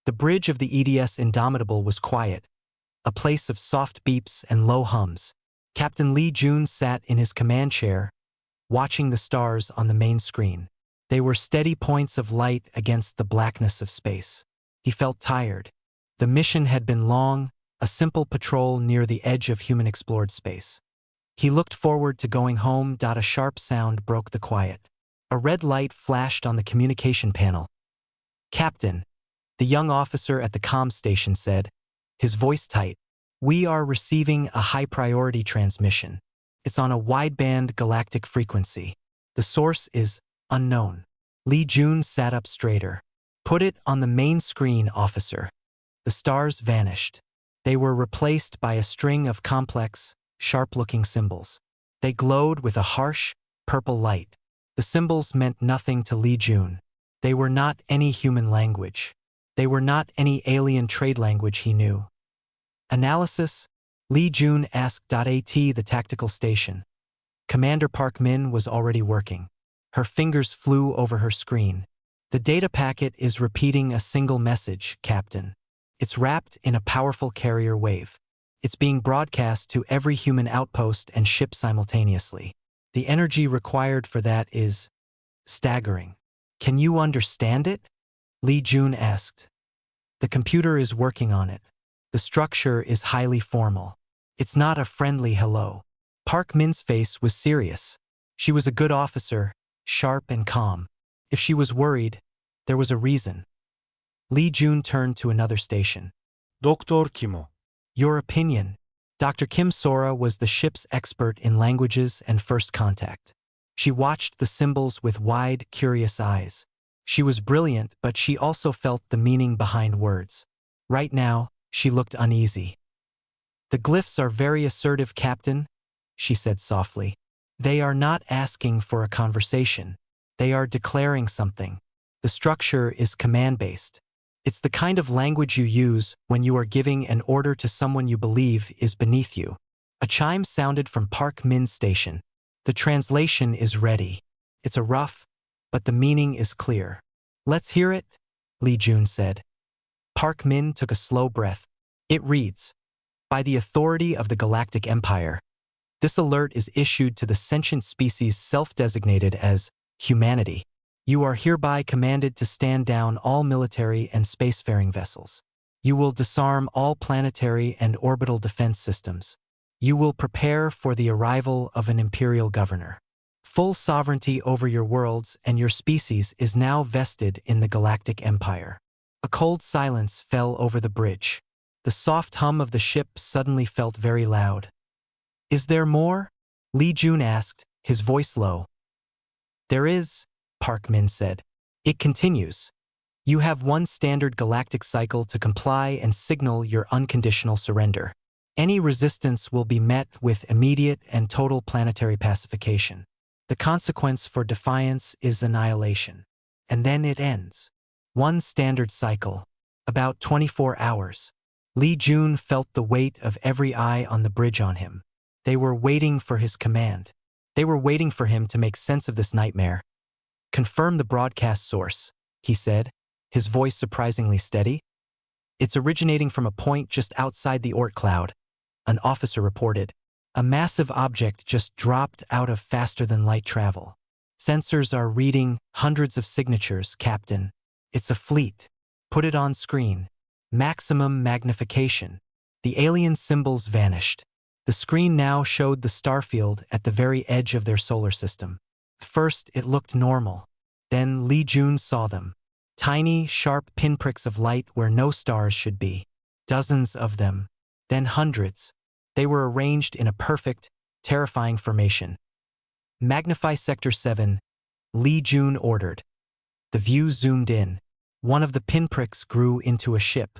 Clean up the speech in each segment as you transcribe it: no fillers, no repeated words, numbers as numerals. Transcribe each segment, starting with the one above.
The bridge of the EDS Indomitable was quiet, a place of soft beeps and low hums. Captain Lee Jun sat in his command chair, watching the stars on the main screen. They were steady points of light against the blackness of space. He felt tired. The mission had been long, a simple patrol near the edge of human-explored space. He looked forward to going home. A sharp sound broke the quiet. A red light flashed on the communication panel. "Captain," the young officer at the comms station said, his voice tight, "we are receiving a high-priority transmission. It's on a wideband galactic frequency. The source is unknown." Lee Jun sat up straighter. "Put it on the main screen, officer." The stars vanished. They were replaced by a string of complex, sharp-looking symbols. They glowed with a harsh, purple light. The symbols meant nothing to Lee Jun. They were not any human language. They were not any alien trade language he knew. "Analysis?" Lee Jun asked. At the tactical station. Commander Park Min was already working. Her fingers flew over her screen. "The data packet is repeating a single message, Captain. It's wrapped in a powerful carrier wave. It's being broadcast to every human outpost and ship simultaneously. The energy required for that is staggering." "Can you understand it?" Lee Jun asked. "The computer is working on it. The structure is highly formal. It's not a friendly hello." Park Min's face was serious. She was a good officer, sharp and calm. If she was worried, there was a reason. Lee Jun turned to another station. "Dr. Kimo." "Your opinion." Dr. Kim Sora was the ship's expert in languages and first contact. She watched the symbols with wide, curious eyes. She was brilliant, but she also felt the meaning behind words. Right now, she looked uneasy. "The glyphs are very assertive, Captain," she said softly. "They are not asking for a conversation. They are declaring something. The structure is command-based. It's the kind of language you use when you are giving an order to someone you believe is beneath you." A chime sounded from Park Min's station. "The translation is ready. It's a rough, but the meaning is clear." "Let's hear it," Lee Jun said. Park Min took a slow breath. It reads, "By the authority of the Galactic Empire, this alert is issued to the sentient species self-designated as humanity. You are hereby commanded to stand down all military and spacefaring vessels. You will disarm all planetary and orbital defense systems. You will prepare for the arrival of an imperial governor. Full sovereignty over your worlds and your species is now vested in the Galactic Empire." A cold silence fell over the bridge. The soft hum of the ship suddenly felt very loud. "Is there more?" Lee Jun asked, his voice low. "There is," Park Min said. "It continues. You have one standard galactic cycle to comply and signal your unconditional surrender. Any resistance will be met with immediate and total planetary pacification. The consequence for defiance is annihilation. And then it ends. One standard cycle. About 24 hours. Lee Jun felt the weight of every eye on the bridge on him. They were waiting for his command. They were waiting for him to make sense of this nightmare. "Confirm the broadcast source," he said, his voice surprisingly steady. "It's originating from a point just outside the Oort cloud," an officer reported. "A massive object just dropped out of faster-than-light travel. Sensors are reading hundreds of signatures, Captain. It's a fleet. Put it on screen. Maximum magnification." The alien symbols vanished. The screen now showed the starfield at the very edge of their solar system. First, it looked normal. Then Lee Jun saw them. Tiny, sharp pinpricks of light where no stars should be. Dozens of them. Then hundreds. They were arranged in a perfect, terrifying formation. "Magnify Sector 7, Lee Jun ordered. The view zoomed in. One of the pinpricks grew into a ship.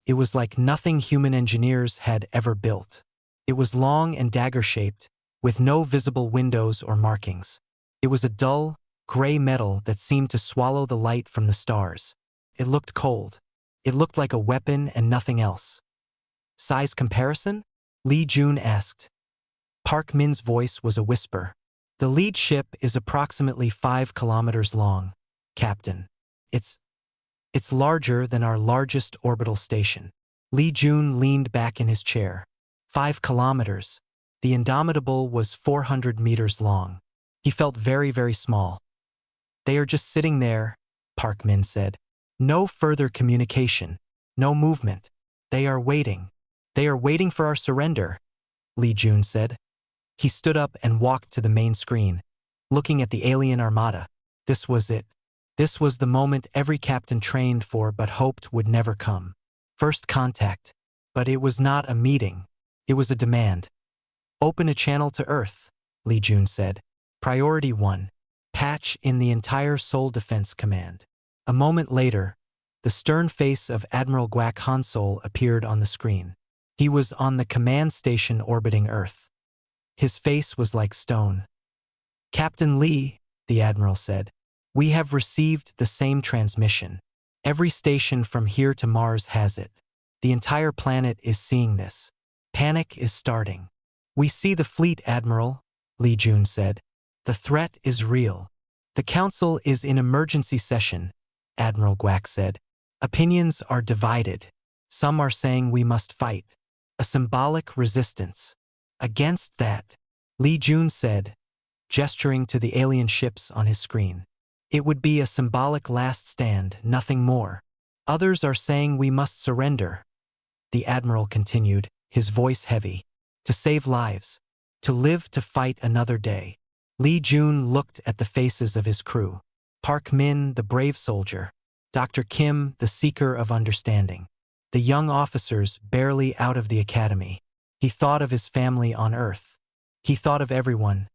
It was like nothing human engineers had ever built. It was long and dagger-shaped, with no visible windows or markings. It was a dull, gray metal that seemed to swallow the light from the stars. It looked cold. It looked like a weapon and nothing else. "Size comparison?" Lee Jun asked. Park Min's voice was a whisper. "The lead ship is approximately 5 kilometers long, Captain. It's It's larger than our largest orbital station. Li Jun leaned back in his chair. 5 kilometers. The Indomitable was 400 meters long. He felt very, very small. They are just sitting there, Park Min said. No further communication. No movement. They are waiting. They are waiting for our surrender, Li Jun said. He stood up and walked to the main screen, looking at the alien armada. This was it. This was the moment every captain trained for but hoped would never come. First contact. But it was not a meeting. It was a demand. Open a channel to Earth, Li Jun said. Priority 1. Patch in the entire Seoul Defense Command. A moment later, the stern face of Admiral Guak Hansol appeared on the screen. He was on the command station orbiting Earth. His face was like stone. Captain Lee, the Admiral said, we have received the same transmission. Every station from here to Mars has it. The entire planet is seeing this. Panic is starting. We see the fleet, Admiral, Li Jun said. The threat is real. The Council is in emergency session, Admiral Guak said. Opinions are divided. Some are saying we must fight. A symbolic resistance. Against that, Li Jun said, gesturing to the alien ships on his screen. It would be a symbolic last stand, nothing more. Others are saying we must surrender. The Admiral continued, his voice heavy. To save lives. To live to fight another day. Li Jun looked at the faces of his crew. Park Min, the brave soldier. Dr. Kim, the seeker of understanding. The young officers barely out of the academy. He thought of his family on Earth. He thought of everyone.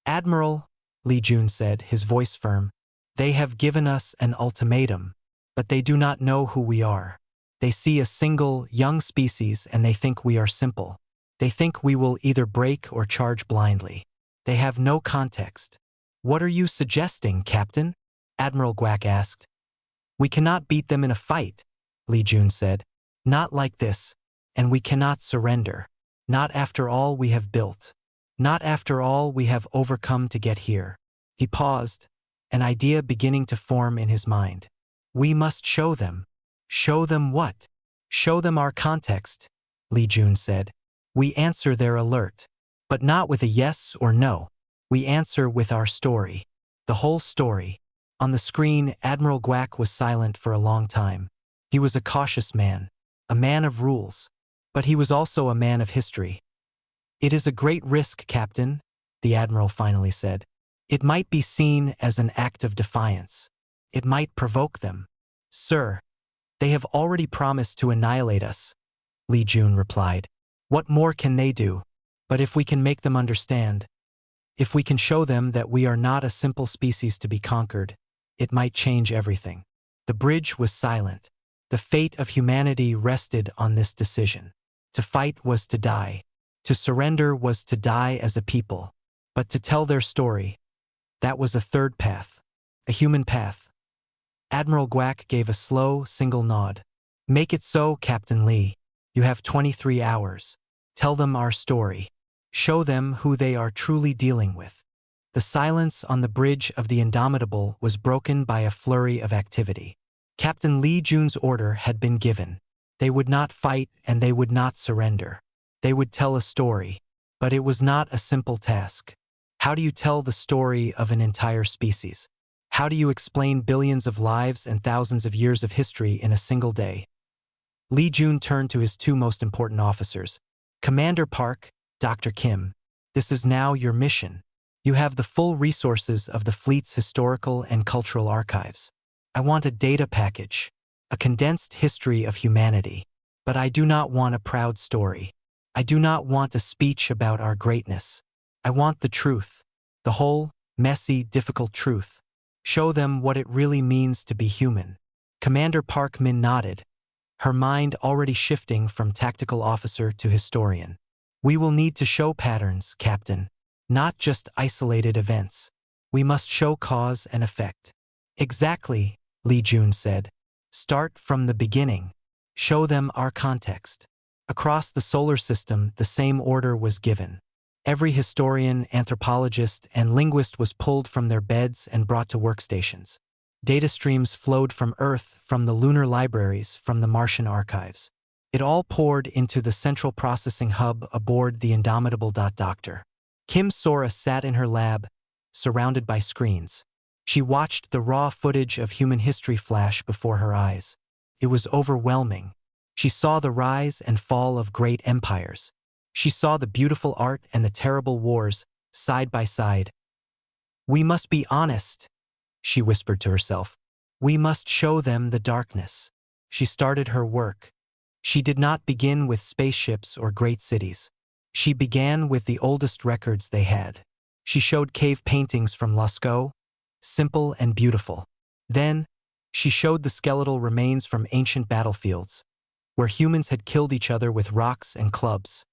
Admiral, Li Jun said, his voice firm, they have given us an ultimatum, but they do not know who we are. They see a single, young species and they think we are simple. They think we will either break or charge blindly. They have no context. What are you suggesting, Captain? Admiral Guak asked. We cannot beat them in a fight, Li Jun said. Not like this, and we cannot surrender. Not after all we have built. Not after all we have overcome to get here. He paused, an idea beginning to form in his mind. We must show them. Show them what? Show them our context, Li Jun said. We answer their alert. But not with a yes or no. We answer with our story. The whole story. On the screen, Admiral Guak was silent for a long time. He was a cautious man. A man of rules. But he was also a man of history. It is a great risk, Captain, the Admiral finally said. It might be seen as an act of defiance. It might provoke them. Sir, they have already promised to annihilate us, Li Jun replied. What more can they do? But if we can make them understand, if we can show them that we are not a simple species to be conquered, it might change everything. The bridge was silent. The fate of humanity rested on this decision. To fight was to die. To surrender was to die as a people. But to tell their story, that was a third path. A human path. Admiral Guak gave a slow, single nod. Make it so, Captain Lee. You have 23 hours. Tell them our story. Show them who they are truly dealing with. The silence on the bridge of the Indomitable was broken by a flurry of activity. Captain Li Jun's order had been given. They would not fight and they would not surrender. They would tell a story. But it was not a simple task. How do you tell the story of an entire species? How do you explain billions of lives and thousands of years of history in a single day? Li Jun turned to his 2 most important officers. Commander Park, Dr. Kim, this is now your mission. You have the full resources of the fleet's historical and cultural archives. I want a data package, a condensed history of humanity. But I do not want a proud story. I do not want a speech about our greatness. I want the truth, the whole, messy, difficult truth. Show them what it really means to be human. Commander Park Min nodded, her mind already shifting from tactical officer to historian. We will need to show patterns, Captain, not just isolated events. We must show cause and effect. Exactly, Li Jun said. Start from the beginning. Show them our context. Across the solar system, the same order was given. Every historian, anthropologist, and linguist was pulled from their beds and brought to workstations. Data streams flowed from Earth, from the lunar libraries, from the Martian archives. It all poured into the central processing hub aboard the indomitable Dr. Kim Sora sat in her lab, surrounded by screens. She watched the raw footage of human history flash before her eyes. It was overwhelming. She saw the rise and fall of great empires. She saw the beautiful art and the terrible wars, side by side. "We must be honest," she whispered to herself. "We must show them the darkness." She started her work. She did not begin with spaceships or great cities. She began with the oldest records they had. She showed cave paintings from Lascaux, simple and beautiful. Then, she showed the skeletal remains from ancient battlefields, where humans had killed each other with rocks and clubs.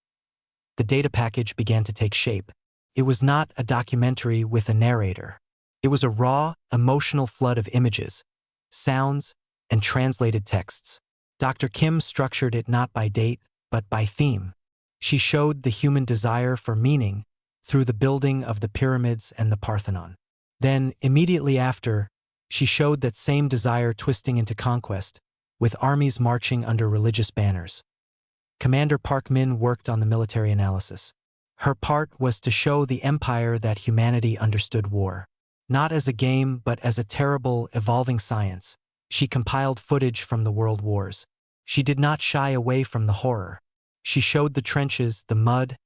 The data package began to take shape. It was not a documentary with a narrator. It was a raw, emotional flood of images, sounds, and translated texts. Dr. Kim structured it not by date, but by theme. She showed the human desire for meaning through the building of the pyramids and the Parthenon. Then, immediately after, she showed that same desire twisting into conquest, with armies marching under religious banners. Commander Park Min worked on the military analysis. Her part was to show the empire that humanity understood war. Not as a game, but as a terrible, evolving science. She compiled footage from the world wars. She did not shy away from the horror. She showed the trenches, the mud,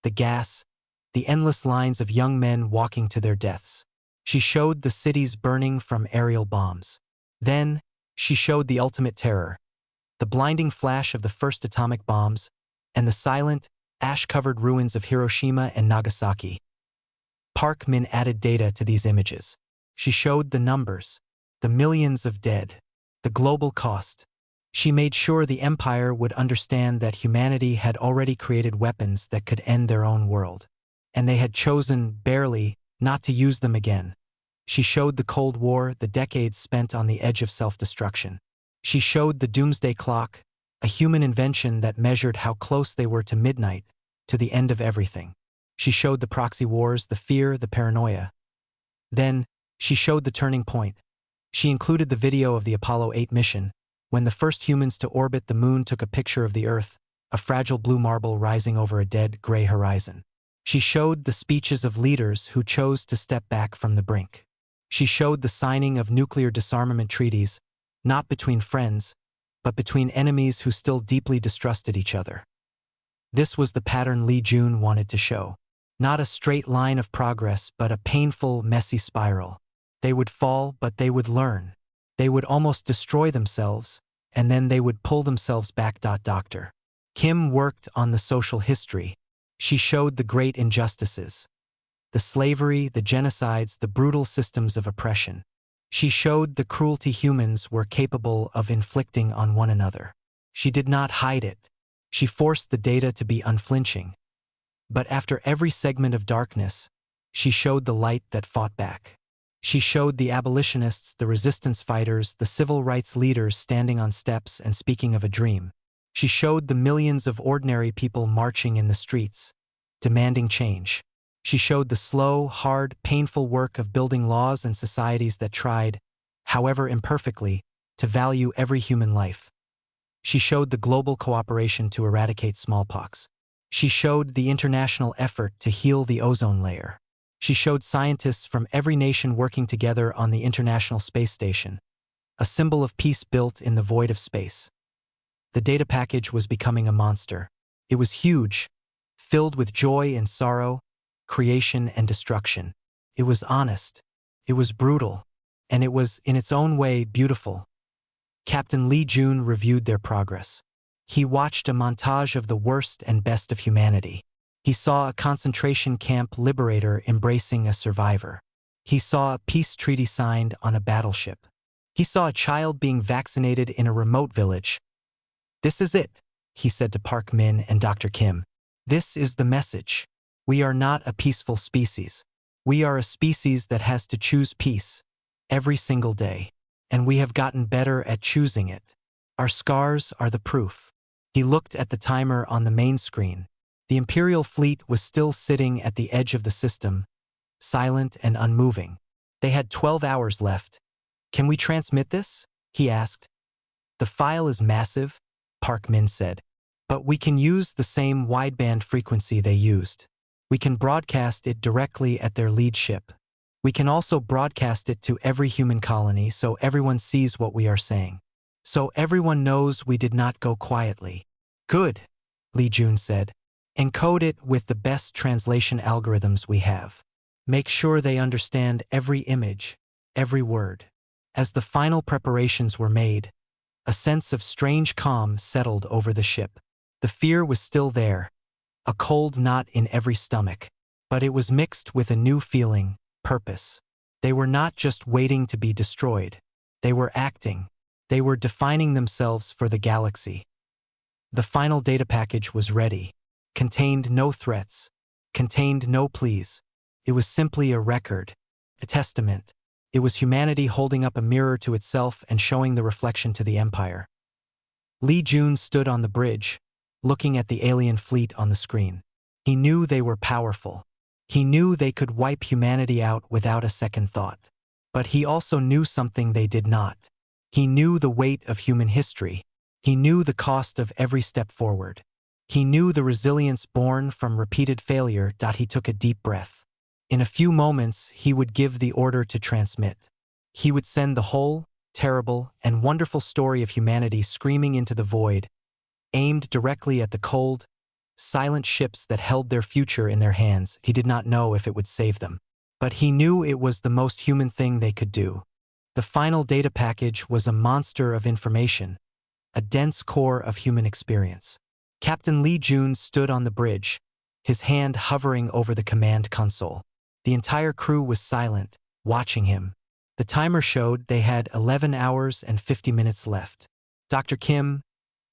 the gas, the endless lines of young men walking to their deaths. She showed the cities burning from aerial bombs. Then, she showed the ultimate terror, the blinding flash of the first atomic bombs, and the silent, ash-covered ruins of Hiroshima and Nagasaki. Park Min added data to these images. She showed the numbers, the millions of dead, the global cost. She made sure the empire would understand that humanity had already created weapons that could end their own world, and they had chosen, barely, not to use them again. She showed the Cold War, the decades spent on the edge of self-destruction. She showed the doomsday clock, a human invention that measured how close they were to midnight, to the end of everything. She showed the proxy wars, the fear, the paranoia. Then, she showed the turning point. She included the video of the Apollo 8 mission, when the first humans to orbit the moon took a picture of the Earth, a fragile blue marble rising over a dead, gray horizon. She showed the speeches of leaders who chose to step back from the brink. She showed the signing of nuclear disarmament treaties, not between friends, but between enemies who still deeply distrusted each other. This was the pattern Lee Jun wanted to show. Not a straight line of progress, but a painful, messy spiral. They would fall, but they would learn. They would almost destroy themselves, and then they would pull themselves back. Dr. Kim worked on the social history. She showed the great injustices, the slavery, the genocides, the brutal systems of oppression. She showed the cruelty humans were capable of inflicting on one another. She did not hide it. She forced the data to be unflinching. But after every segment of darkness, she showed the light that fought back. She showed the abolitionists, the resistance fighters, the civil rights leaders standing on steps and speaking of a dream. She showed the millions of ordinary people marching in the streets, demanding change. She showed the slow, hard, painful work of building laws and societies that tried, however imperfectly, to value every human life. She showed the global cooperation to eradicate smallpox. She showed the international effort to heal the ozone layer. She showed scientists from every nation working together on the International Space Station, a symbol of peace built in the void of space. The data package was becoming a monster. It was huge, filled with joy and sorrow, creation and destruction. It was honest, it was brutal, and it was, in its own way, beautiful. Captain Lee Jun reviewed their progress. He watched a montage of the worst and best of humanity. He saw a concentration camp liberator embracing a survivor. He saw a peace treaty signed on a battleship. He saw a child being vaccinated in a remote village. "This is it," he said to Park Min and Dr. Kim. "This is the message. We are not a peaceful species. We are a species that has to choose peace every single day. And we have gotten better at choosing it. Our scars are the proof." He looked at the timer on the main screen. The Imperial fleet was still sitting at the edge of the system, silent and unmoving. They had 12 hours left, Can we transmit this? He asked. The file is massive, Park Min said. But we can use the same wideband frequency they used. We can broadcast it directly at their lead ship. We can also broadcast it to every human colony so everyone sees what we are saying. So everyone knows we did not go quietly. Good, Li Jun said. Encode it with the best translation algorithms we have. Make sure they understand every image, every word. As the final preparations were made, a sense of strange calm settled over the ship. The fear was still there, a cold knot in every stomach, but it was mixed with a new feeling, purpose. They were not just waiting to be destroyed. They were acting. They were defining themselves for the galaxy. The final data package was ready, contained no threats, contained no pleas. It was simply a record, a testament. It was humanity holding up a mirror to itself and showing the reflection to the Empire. Li Jun stood on the bridge, looking at the alien fleet on the screen. He knew they were powerful. He knew they could wipe humanity out without a second thought. But he also knew something they did not. He knew the weight of human history. He knew the cost of every step forward. He knew the resilience born from repeated failure. He took a deep breath. In a few moments, he would give the order to transmit. He would send the whole, terrible, and wonderful story of humanity screaming into the void, aimed directly at the cold, silent ships that held their future in their hands. He did not know if it would save them. But he knew it was the most human thing they could do. The final data package was a monster of information, a dense core of human experience. Captain Li Jun stood on the bridge, his hand hovering over the command console. The entire crew was silent, watching him. The timer showed they had 11 hours and 50 minutes left. Dr. Kim,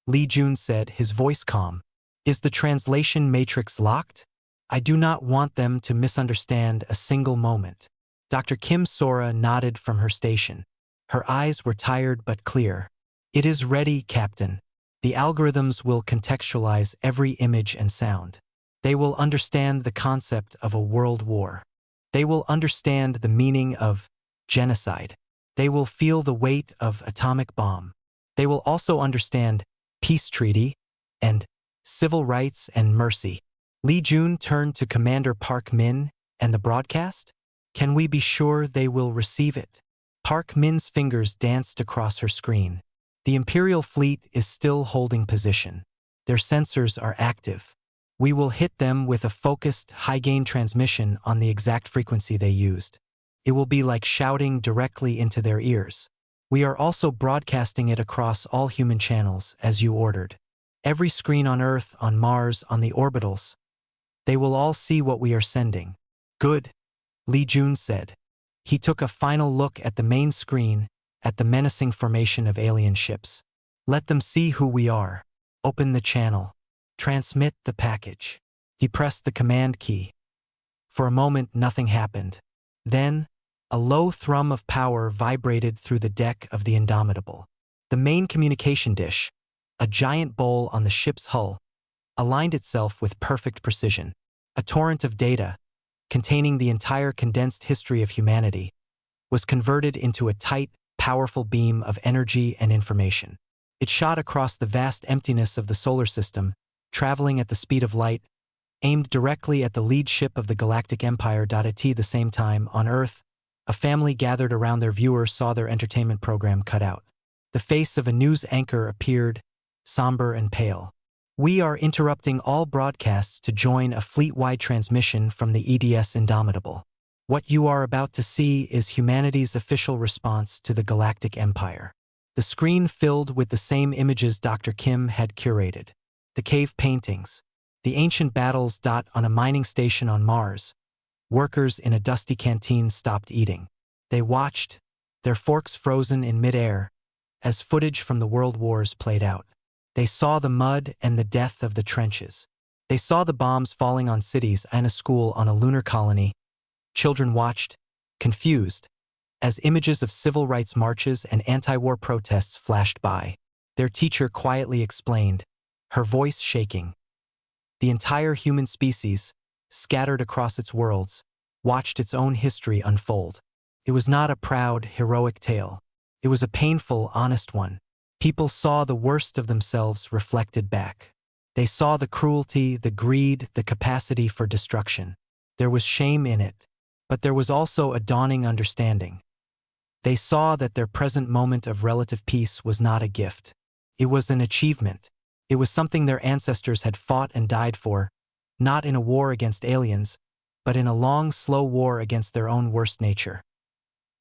Li Jun said, his voice calm. Is the translation matrix locked? I do not want them to misunderstand a single moment. Dr. Kim Sora nodded from her station. Her eyes were tired but clear. It is ready, Captain. The algorithms will contextualize every image and sound. They will understand the concept of a world war. They will understand the meaning of genocide. They will feel the weight of atomic bomb. They will also understand peace treaty and civil rights and mercy. Li Jun turned to Commander Park Min and the broadcast. Can we be sure they will receive it? Park Min's fingers danced across her screen. The Imperial fleet is still holding position. Their sensors are active. We will hit them with a focused, high-gain transmission on the exact frequency they used. It will be like shouting directly into their ears. We are also broadcasting it across all human channels, as you ordered. Every screen on Earth, on Mars, on the orbitals. They will all see what we are sending. Good, Li Jun said. He took a final look at the main screen, at the menacing formation of alien ships. Let them see who we are. Open the channel. Transmit the package. He pressed the command key. For a moment, nothing happened. Then, a low thrum of power vibrated through the deck of the Indomitable. The main communication dish, a giant bowl on the ship's hull, aligned itself with perfect precision. A torrent of data, containing the entire condensed history of humanity, was converted into a tight, powerful beam of energy and information. It shot across the vast emptiness of the solar system, traveling at the speed of light, aimed directly at the lead ship of the Galactic Empire. At the same time, on Earth, a family gathered around their viewer saw their entertainment program cut out. The face of a news anchor appeared, somber and pale. We are interrupting all broadcasts to join a fleet-wide transmission from the EDS Indomitable. What you are about to see is humanity's official response to the Galactic Empire. The screen filled with the same images Dr. Kim had curated. The cave paintings, the ancient battles. On a mining station on Mars, workers in a dusty canteen stopped eating. They watched, their forks frozen in midair, as footage from the World Wars played out. They saw the mud and the death of the trenches. They saw the bombs falling on cities and a school on a lunar colony. Children watched, confused, as images of civil rights marches and anti-war protests flashed by. Their teacher quietly explained, her voice shaking. The entire human species, scattered across its worlds, watched its own history unfold. It was not a proud, heroic tale. It was a painful, honest one. People saw the worst of themselves reflected back. They saw the cruelty, the greed, the capacity for destruction. There was shame in it, but there was also a dawning understanding. They saw that their present moment of relative peace was not a gift. It was an achievement. It was something their ancestors had fought and died for, not in a war against aliens, but in a long, slow war against their own worst nature.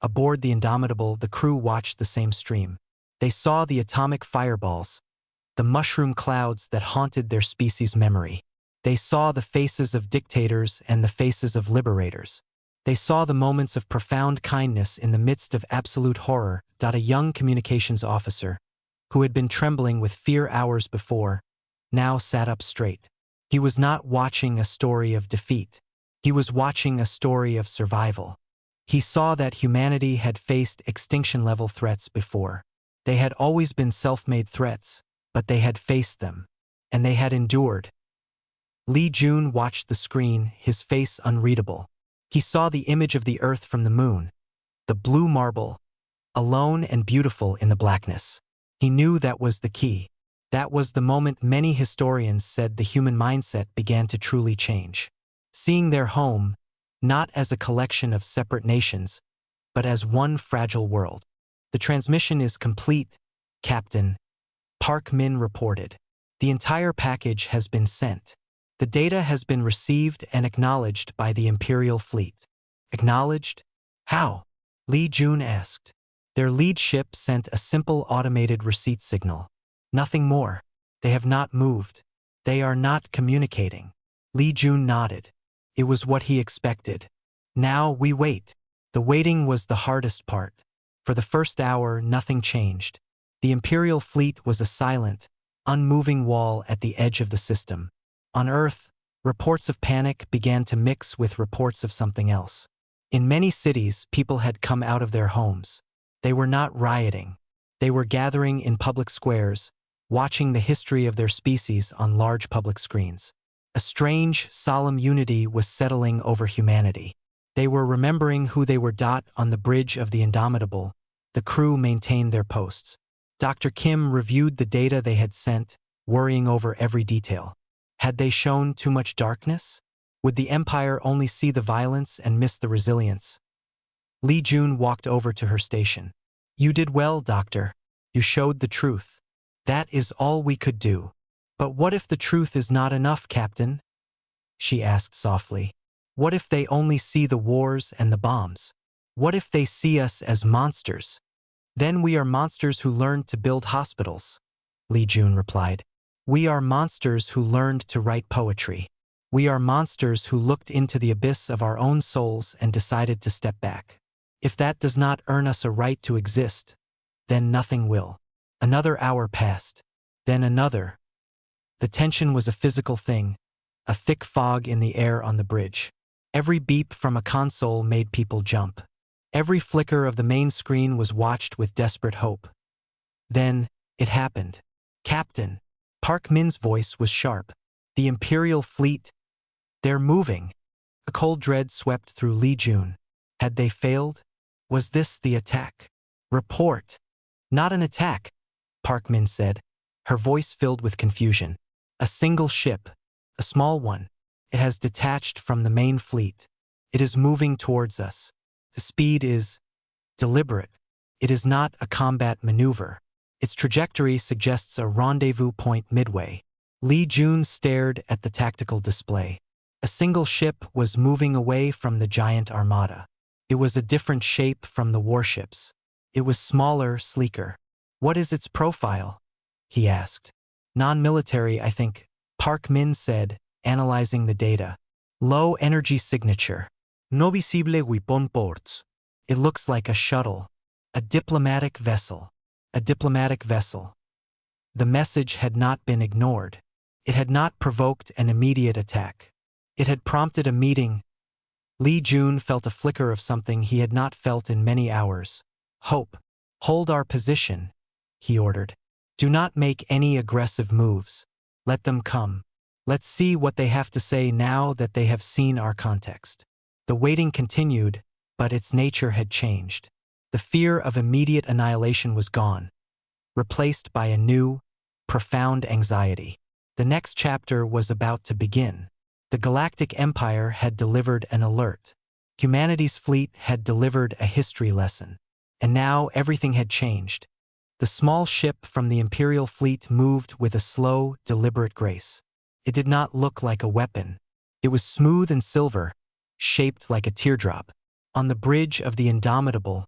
Aboard the Indomitable, the crew watched the same stream. They saw the atomic fireballs, the mushroom clouds that haunted their species' memory. They saw the faces of dictators and the faces of liberators. They saw the moments of profound kindness in the midst of absolute horror. A young communications officer, who had been trembling with fear hours before, now sat up straight. He was not watching a story of defeat. He was watching a story of survival. He saw that humanity had faced extinction-level threats before. They had always been self-made threats, but they had faced them, and they had endured. Li Jun watched the screen, his face unreadable. He saw the image of the Earth from the moon, the blue marble, alone and beautiful in the blackness. He knew that was the key. That was the moment many historians said the human mindset began to truly change. Seeing their home, not as a collection of separate nations, but as one fragile world. The transmission is complete, Captain, Park Min reported. The entire package has been sent. The data has been received and acknowledged by the Imperial Fleet. Acknowledged? How? Li Jun asked. Their lead ship sent a simple automated receipt signal. Nothing more. They have not moved. They are not communicating. Li Jun nodded. It was what he expected. Now we wait. The waiting was the hardest part. For the first hour, nothing changed. The Imperial Fleet was a silent, unmoving wall at the edge of the system. On Earth, reports of panic began to mix with reports of something else. In many cities, people had come out of their homes. They were not rioting. They were gathering in public squares, watching the history of their species on large public screens. A strange, solemn unity was settling over humanity. They were remembering who they were. On the bridge of the Indomitable, the crew maintained their posts. Dr. Kim reviewed the data they had sent, worrying over every detail. Had they shown too much darkness? Would the Empire only see the violence and miss the resilience? Li Jun walked over to her station. You did well, Doctor. You showed the truth. That is all we could do. But what if the truth is not enough, Captain? She asked softly. What if they only see the wars and the bombs? What if they see us as monsters? Then we are monsters who learned to build hospitals, Li Jun replied. We are monsters who learned to write poetry. We are monsters who looked into the abyss of our own souls and decided to step back. If that does not earn us a right to exist, then nothing will. Another hour passed. Then another. The tension was a physical thing, a thick fog in the air on the bridge. Every beep from a console made people jump. Every flicker of the main screen was watched with desperate hope. Then, it happened. Captain. Park Min's voice was sharp. The Imperial Fleet. They're moving. A cold dread swept through Li Jun. Had they failed? Was this the attack? Report. Not an attack, Park Min said, her voice filled with confusion. A single ship. A small one. It has detached from the main fleet. It is moving towards us. The speed is deliberate. It is not a combat maneuver. Its trajectory suggests a rendezvous point midway. Li Jun stared at the tactical display. A single ship was moving away from the giant armada. It was a different shape from the warships. It was smaller, sleeker. What is its profile? He asked. Non-military, I think, Park Min said, analyzing the data. Low energy signature. No visible weapon ports. It looks like a shuttle. A diplomatic vessel. A diplomatic vessel. The message had not been ignored. It had not provoked an immediate attack. It had prompted a meeting. Li Jun felt a flicker of something he had not felt in many hours. Hope. Hold our position, he ordered. Do not make any aggressive moves. Let them come. Let's see what they have to say now that they have seen our context. The waiting continued, but its nature had changed. The fear of immediate annihilation was gone, replaced by a new, profound anxiety. The next chapter was about to begin. The Galactic Empire had delivered an alert. Humanity's fleet had delivered a history lesson. And now everything had changed. The small ship from the Imperial fleet moved with a slow, deliberate grace. It did not look like a weapon. It was smooth and silver, shaped like a teardrop. On the bridge of the Indomitable,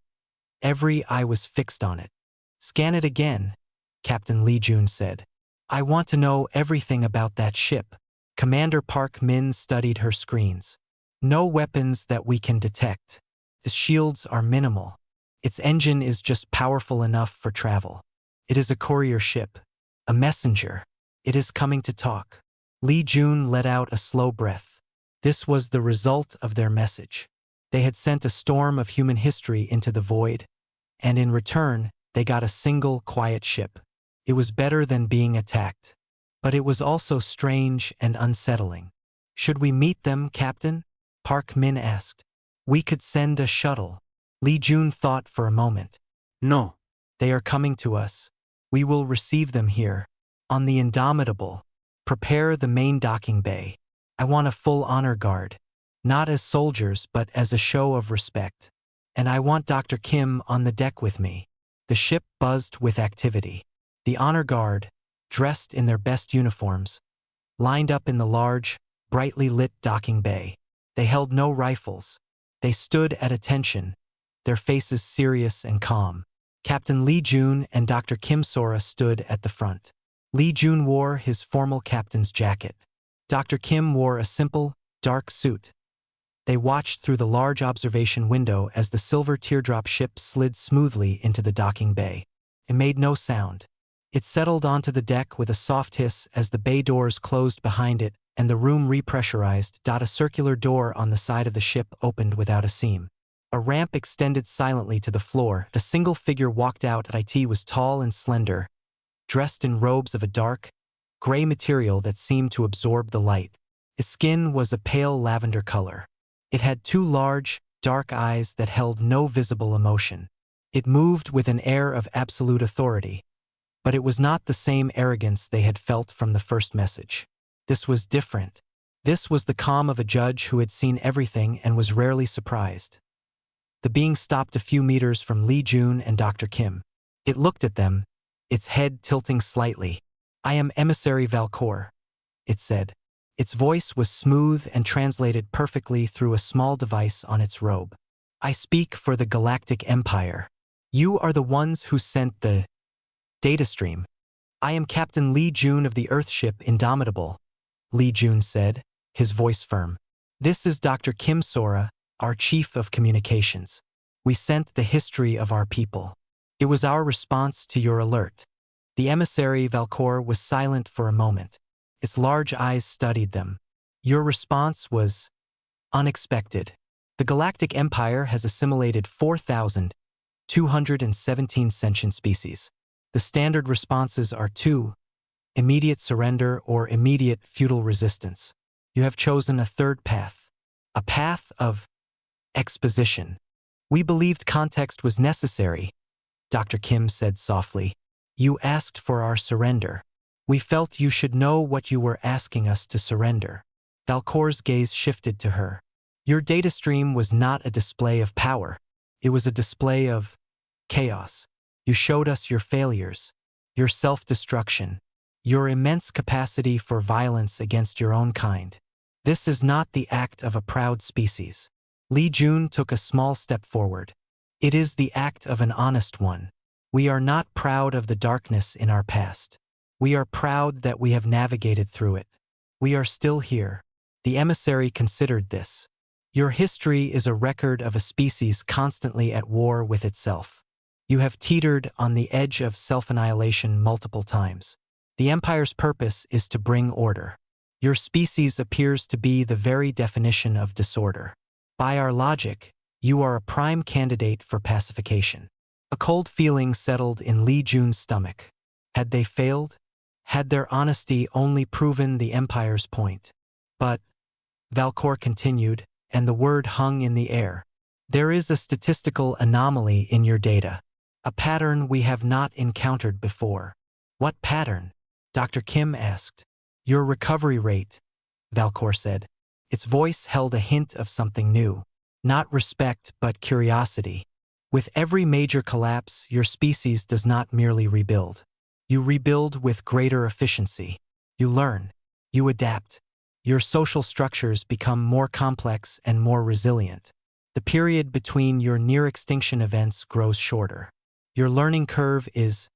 every eye was fixed on it. "Scan it again," Captain Lee Jun said. "I want to know everything about that ship." Commander Park Min studied her screens. "No weapons that we can detect. The shields are minimal. Its engine is just powerful enough for travel. It is a courier ship, a messenger. It is coming to talk." Lee Jun let out a slow breath. This was the result of their message. They had sent a storm of human history into the void, and in return, they got a single, quiet ship. It was better than being attacked. But it was also strange and unsettling. "Should we meet them, Captain?" Park Min asked. "We could send a shuttle." Lee Jun thought for a moment. No. "They are coming to us. We will receive them here. On the Indomitable. Prepare the main docking bay. I want a full honor guard. Not as soldiers, but as a show of respect. And I want Dr. Kim on the deck with me." The ship buzzed with activity. The honor guard, dressed in their best uniforms, lined up in the large, brightly lit docking bay. They held no rifles. They stood at attention, their faces serious and calm. Captain Lee Jun and Dr. Kim Sora stood at the front. Lee Jun wore his formal captain's jacket. Dr. Kim wore a simple, dark suit. They watched through the large observation window as the silver teardrop ship slid smoothly into the docking bay. It made no sound. It settled onto the deck with a soft hiss as the bay doors closed behind it and the room repressurized. A circular door on the side of the ship opened without a seam. A ramp extended silently to the floor. A single figure walked out. It was tall and slender, dressed in robes of a dark, gray material that seemed to absorb the light. His skin was a pale lavender color. It had two large, dark eyes that held no visible emotion. It moved with an air of absolute authority. But it was not the same arrogance they had felt from the first message. This was different. This was the calm of a judge who had seen everything and was rarely surprised. The being stopped a few meters from Lee Jun and Dr. Kim. It looked at them, its head tilting slightly. "I am Emissary Valcor," it said. Its voice was smooth and translated perfectly through a small device on its robe. "I speak for the Galactic Empire. You are the ones who sent the data stream." "I am Captain Lee Jun of the Earthship Indomitable," Lee Jun said, his voice firm. "This is Dr. Kim Sora, our Chief of Communications. We sent the history of our people. It was our response to your alert." The emissary Valcor was silent for a moment. Its large eyes studied them. "Your response was unexpected. The Galactic Empire has assimilated 4,217 sentient species. The standard responses are 2, immediate surrender or immediate futile resistance. You have chosen a third path, a path of exposition. We believed context was necessary," Dr. Kim said softly. "You asked for our surrender. We felt you should know what you were asking us to surrender." Valcor's gaze shifted to her. "Your data stream was not a display of power. It was a display of chaos. You showed us your failures, your self-destruction, your immense capacity for violence against your own kind. This is not the act of a proud species." Lee Jun took a small step forward. "It is the act of an honest one. We are not proud of the darkness in our past. We are proud that we have navigated through it. We are still here." The emissary considered this. "Your history is a record of a species constantly at war with itself. You have teetered on the edge of self-annihilation multiple times. The Empire's purpose is to bring order. Your species appears to be the very definition of disorder. By our logic, you are a prime candidate for pacification." A cold feeling settled in Lee Jun's stomach. Had they failed? Had their honesty only proven the Empire's point? "But," Valcor continued, and the word hung in the air, There is a statistical anomaly in your data. A pattern we have not encountered before. What pattern? Dr. Kim asked. Your recovery rate, Valcor said. Its voice held a hint of something new. Not respect, but curiosity. With every major collapse, your species does not merely rebuild. You rebuild with greater efficiency. You learn. You adapt. Your social structures become more complex and more resilient. The period between your near-extinction events grows shorter. Your learning curve is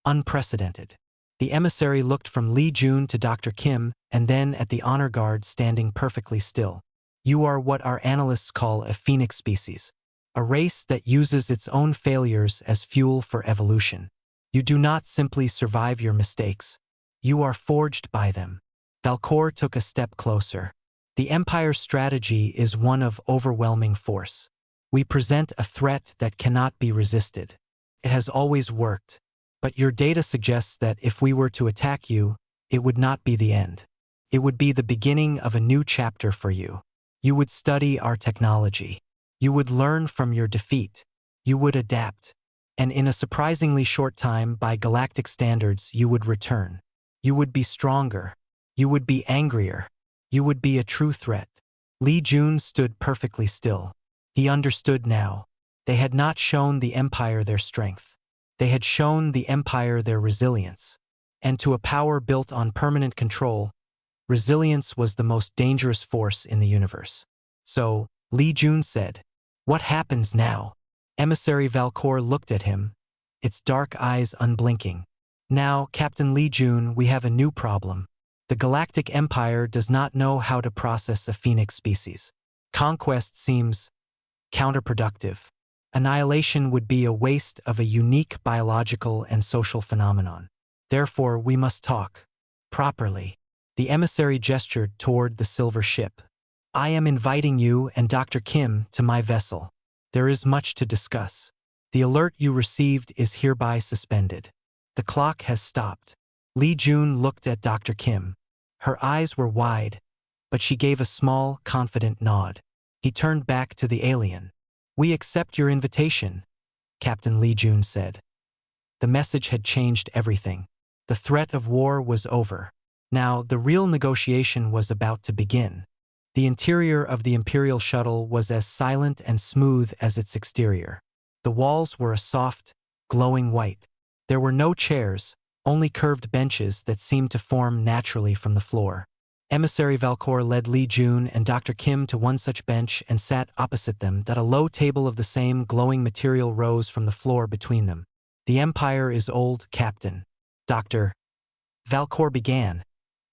unprecedented. The emissary looked from Li Jun to Dr. Kim and then at the honor guard standing perfectly still. You are what our analysts call a phoenix species, a race that uses its own failures as fuel for evolution. You do not simply survive your mistakes. You are forged by them. Valcor took a step closer. The Empire's strategy is one of overwhelming force. We present a threat that cannot be resisted. It has always worked. But your data suggests that if we were to attack you, it would not be the end. It would be the beginning of a new chapter for you. You would study our technology. You would learn from your defeat. You would adapt. And in a surprisingly short time, by galactic standards, you would return. You would be stronger. You would be angrier. You would be a true threat. Li Jun stood perfectly still. He understood now. They had not shown the Empire their strength. They had shown the Empire their resilience. And to a power built on permanent control, resilience was the most dangerous force in the universe. So, Li Jun said, "What happens now?" Emissary Valcor looked at him, its dark eyes unblinking. "Now, Captain Li Jun, we have a new problem. The Galactic Empire does not know how to process a phoenix species. Conquest seems counterproductive. Annihilation would be a waste of a unique biological and social phenomenon. Therefore, we must talk. Properly." The emissary gestured toward the silver ship. "I am inviting you and Dr. Kim to my vessel. There is much to discuss. The alert you received is hereby suspended. The clock has stopped." Li Jun looked at Dr. Kim. Her eyes were wide, but she gave a small, confident nod. He turned back to the alien. "We accept your invitation," Captain Li Jun said. The message had changed everything. The threat of war was over. Now, the real negotiation was about to begin. The interior of the Imperial shuttle was as silent and smooth as its exterior. The walls were a soft, glowing white. There were no chairs, only curved benches that seemed to form naturally from the floor. Emissary Valcor led Li Jun and Dr. Kim to one such bench and sat opposite them. That a low table of the same glowing material rose from the floor between them. "The Empire is old, Captain." Dr. Valcor began,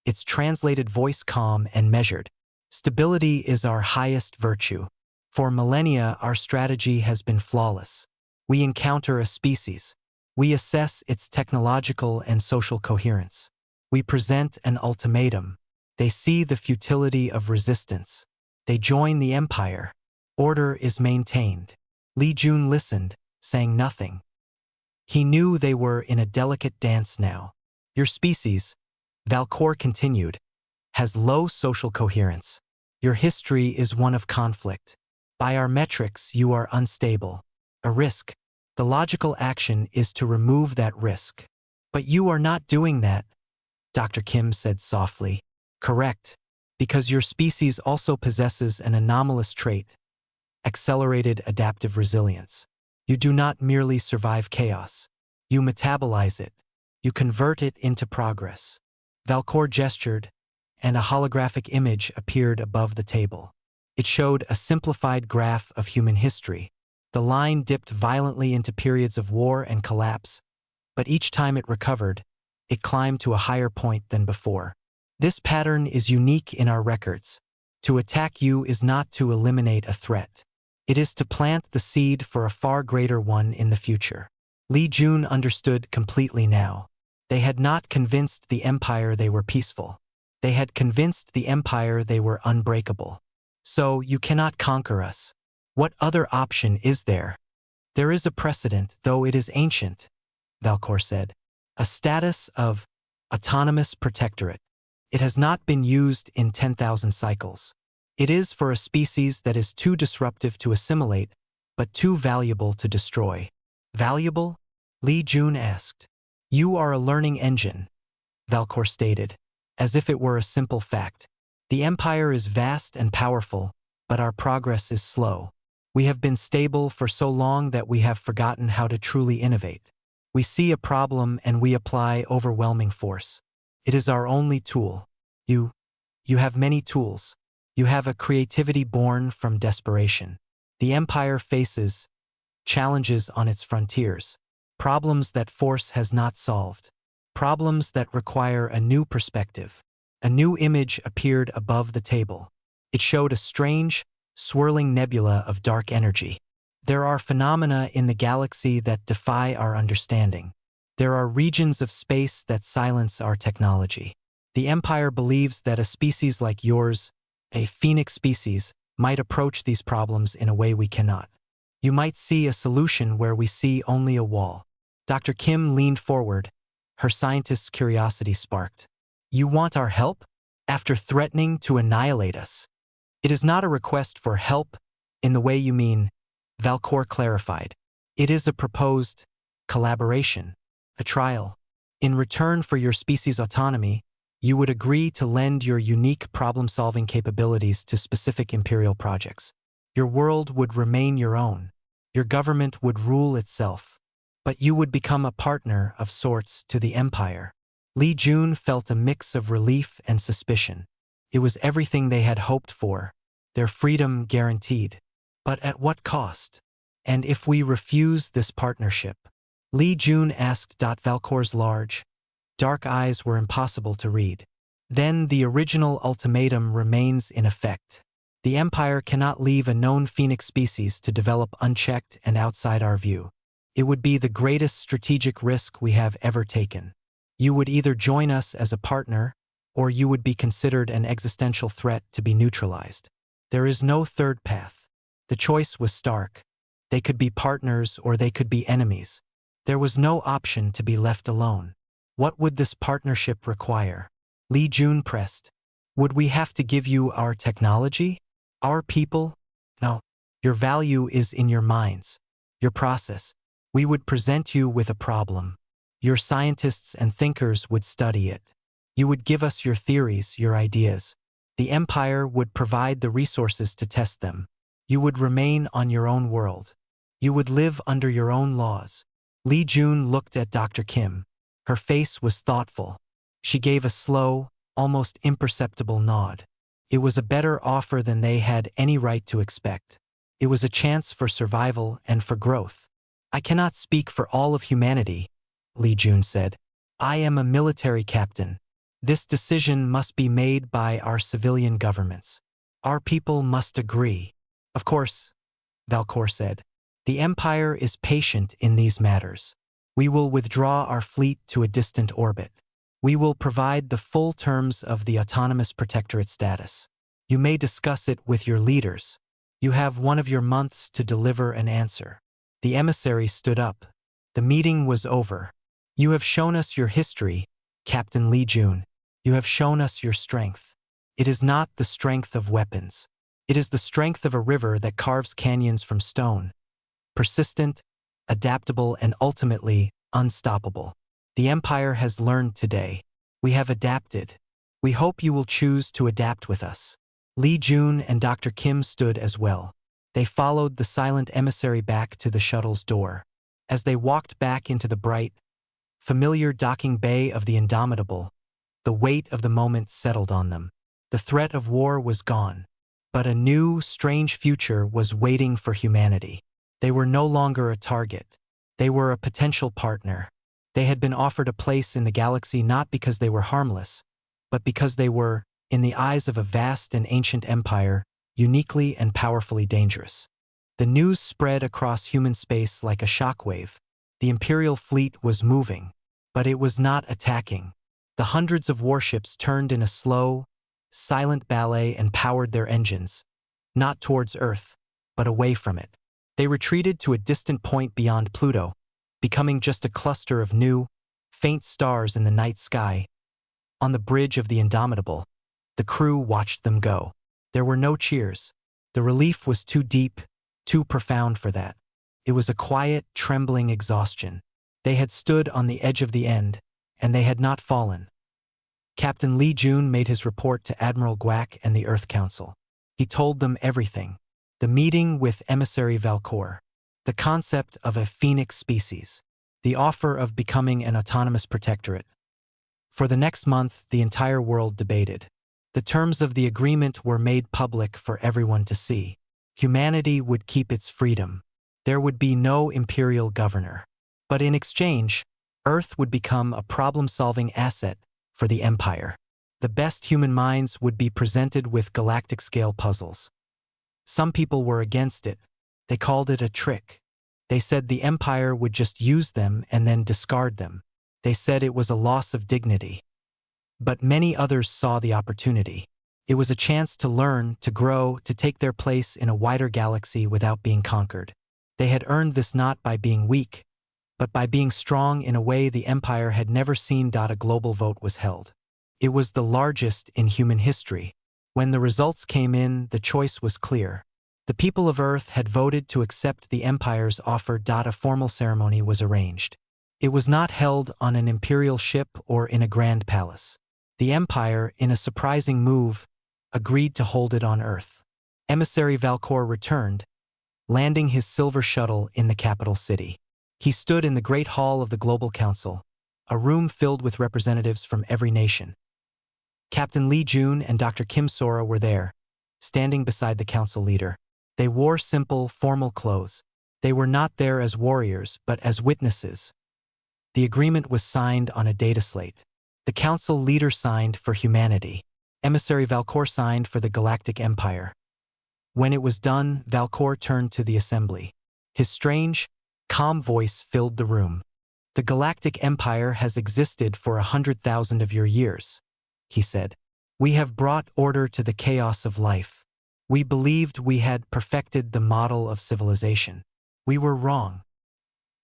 its translated voice calm and measured. "Stability is our highest virtue. For millennia, our strategy has been flawless. We encounter a species. We assess its technological and social coherence. We present an ultimatum. They see the futility of resistance. They join the Empire. Order is maintained." Li Jun listened, saying nothing. He knew they were in a delicate dance now. "Your species," Valcor continued, "has low social coherence. Your history is one of conflict. By our metrics, you are unstable. A risk. The logical action is to remove that risk. But you are not doing that," Dr. Kim said softly. "Correct. Because your species also possesses an anomalous trait, accelerated adaptive resilience. You do not merely survive chaos. You metabolize it. You convert it into progress." Valcor gestured, and a holographic image appeared above the table. It showed a simplified graph of human history. The line dipped violently into periods of war and collapse, but each time it recovered, it climbed to a higher point than before. "This pattern is unique in our records. To attack you is not to eliminate a threat. It is to plant the seed for a far greater one in the future." Li Jun understood completely now. They had not convinced the Empire they were peaceful. They had convinced the Empire they were unbreakable. "So, you cannot conquer us. What other option is there?" "There is a precedent, though it is ancient," Valcor said. "A status of autonomous protectorate. It has not been used in 10,000 cycles. It is for a species that is too disruptive to assimilate, but too valuable to destroy. Valuable? Li Jun asked. You are a learning engine, Valcor stated, as if it were a simple fact. The Empire is vast and powerful, but our progress is slow. We have been stable for so long that we have forgotten how to truly innovate. We see a problem and we apply overwhelming force. It is our only tool. You have many tools. You have a creativity born from desperation. The Empire faces challenges on its frontiers, problems that force has not solved, problems that require a new perspective. A new image appeared above the table. It showed a strange, swirling nebula of dark energy. There are phenomena in the galaxy that defy our understanding. There are regions of space that silence our technology. The Empire believes that a species like yours, a phoenix species, might approach these problems in a way we cannot. You might see a solution where we see only a wall. Dr. Kim leaned forward. Her scientist's curiosity sparked. You want our help? After threatening to annihilate us? It is not a request for help in the way you mean, Valcor clarified. It is a proposed collaboration, a trial. In return for your species' autonomy, you would agree to lend your unique problem-solving capabilities to specific Imperial projects. Your world would remain your own. Your government would rule itself. But you would become a partner of sorts to the Empire. Li Jun felt a mix of relief and suspicion. It was everything they had hoped for, their freedom guaranteed. But at what cost? And if we refuse this partnership? Li Jun asked. Valcor's large, dark eyes were impossible to read. Then the original ultimatum remains in effect. The Empire cannot leave a known phoenix species to develop unchecked and outside our view. It would be the greatest strategic risk we have ever taken. You would either join us as a partner, or you would be considered an existential threat to be neutralized. There is no third path. The choice was stark. They could be partners or they could be enemies. There was no option to be left alone. What would this partnership require? Li Jun pressed. Would we have to give you our technology? Our people? No. Your value is in your minds, your process. We would present you with a problem. Your scientists and thinkers would study it. You would give us your theories, your ideas. The Empire would provide the resources to test them. You would remain on your own world. You would live under your own laws. Li Jun looked at Dr. Kim. Her face was thoughtful. She gave a slow, almost imperceptible nod. It was a better offer than they had any right to expect. It was a chance for survival and for growth. I cannot speak for all of humanity, Li Jun said. I am a military captain. This decision must be made by our civilian governments. Our people must agree. Of course, Valcor said. The Empire is patient in these matters. We will withdraw our fleet to a distant orbit. We will provide the full terms of the autonomous protectorate status. You may discuss it with your leaders. You have one of your months to deliver an answer. The emissary stood up. The meeting was over. You have shown us your history, Captain Li Jun. You have shown us your strength. It is not the strength of weapons. It is the strength of a river that carves canyons from stone. Persistent, adaptable, and ultimately unstoppable. The Empire has learned today. We have adapted. We hope you will choose to adapt with us. Li Jun and Dr. Kim stood as well. They followed the silent emissary back to the shuttle's door. As they walked back into the bright, familiar docking bay of the Indomitable, the weight of the moment settled on them. The threat of war was gone, but a new, strange future was waiting for humanity. They were no longer a target. They were a potential partner. They had been offered a place in the galaxy not because they were harmless, but because they were, in the eyes of a vast and ancient empire, uniquely and powerfully dangerous. The news spread across human space like a shockwave. The Imperial fleet was moving, but it was not attacking. The hundreds of warships turned in a slow, silent ballet and powered their engines, not towards Earth, but away from it. They retreated to a distant point beyond Pluto, becoming just a cluster of new, faint stars in the night sky. On the bridge of the Indomitable, the crew watched them go. There were no cheers. The relief was too deep, too profound for that. It was a quiet, trembling exhaustion. They had stood on the edge of the end, and they had not fallen. Captain Lee Jun made his report to Admiral Guac and the Earth Council. He told them everything. The meeting with Emissary Valcor. The concept of a phoenix species. The offer of becoming an autonomous protectorate. For the next month, the entire world debated. The terms of the agreement were made public for everyone to see. Humanity would keep its freedom. There would be no imperial governor. But in exchange, Earth would become a problem-solving asset for the Empire. The best human minds would be presented with galactic-scale puzzles. Some people were against it. They called it a trick. They said the Empire would just use them and then discard them. They said it was a loss of dignity. But many others saw the opportunity. It was a chance to learn, to grow, to take their place in a wider galaxy without being conquered. They had earned this not by being weak, but by being strong in a way the Empire had never seen. A global vote was held. It was the largest in human history. When the results came in, the choice was clear. The people of Earth had voted to accept the Empire's offer. A formal ceremony was arranged. It was not held on an imperial ship or in a grand palace. The Empire, in a surprising move, agreed to hold it on Earth. Emissary Valcor returned, landing his silver shuttle in the capital city. He stood in the Great Hall of the Global Council, a room filled with representatives from every nation. Captain Lee Jun and Dr. Kim Sora were there, standing beside the council leader. They wore simple, formal clothes. They were not there as warriors, but as witnesses. The agreement was signed on a data slate. The council leader signed for humanity. Emissary Valcor signed for the Galactic Empire. When it was done, Valcor turned to the assembly. His strange, calm voice filled the room. The Galactic Empire has existed for 100,000 of your years, he said. We have brought order to the chaos of life. We believed we had perfected the model of civilization. We were wrong.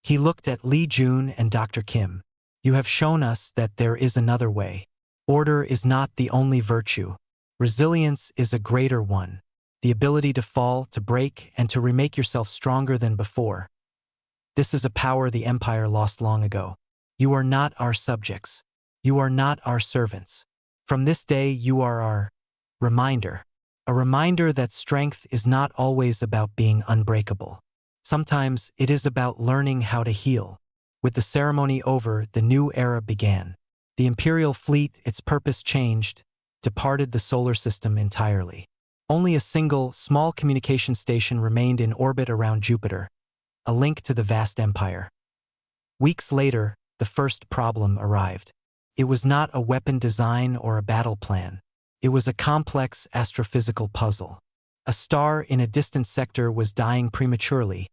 He looked at Lee Jun and Dr. Kim. You have shown us that there is another way. Order is not the only virtue. Resilience is a greater one. The ability to fall, to break, and to remake yourself stronger than before. This is a power the Empire lost long ago. You are not our subjects. You are not our servants. From this day, you are our reminder. A reminder that strength is not always about being unbreakable. Sometimes it is about learning how to heal. With the ceremony over, the new era began. The Imperial fleet, its purpose changed, departed the solar system entirely. Only a single, small communication station remained in orbit around Jupiter, a link to the vast empire. Weeks later, the first problem arrived. It was not a weapon design or a battle plan. It was a complex astrophysical puzzle. A star in a distant sector was dying prematurely,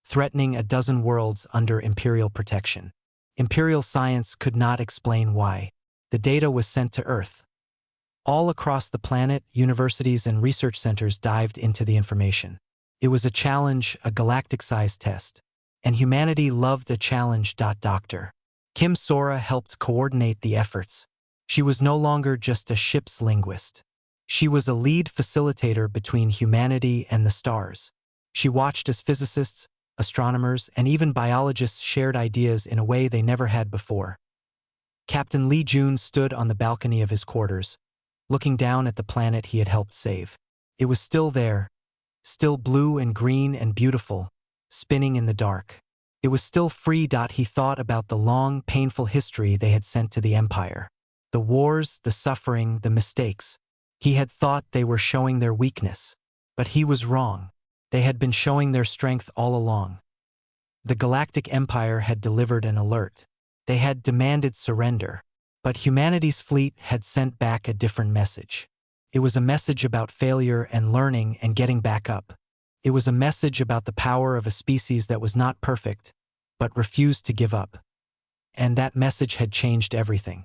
threatening a dozen worlds under Imperial protection. Imperial science could not explain why. The data was sent to Earth. All across the planet, universities and research centers dived into the information. It was a challenge, a galactic-sized test. And humanity loved a challenge. Dr. Kim Sora helped coordinate the efforts. She was no longer just a ship's linguist. She was a lead facilitator between humanity and the stars. She watched as physicists, astronomers, and even biologists shared ideas in a way they never had before. Captain Lee Jun stood on the balcony of his quarters, looking down at the planet he had helped save. It was still there, still blue and green and beautiful, spinning in the dark. It was still free. He thought about the long, painful history they had sent to the Empire. The wars, the suffering, the mistakes. He had thought they were showing their weakness. But he was wrong. They had been showing their strength all along. The Galactic Empire had delivered an alert. They had demanded surrender. But humanity's fleet had sent back a different message. It was a message about failure and learning and getting back up. It was a message about the power of a species that was not perfect, but refused to give up. And that message had changed everything.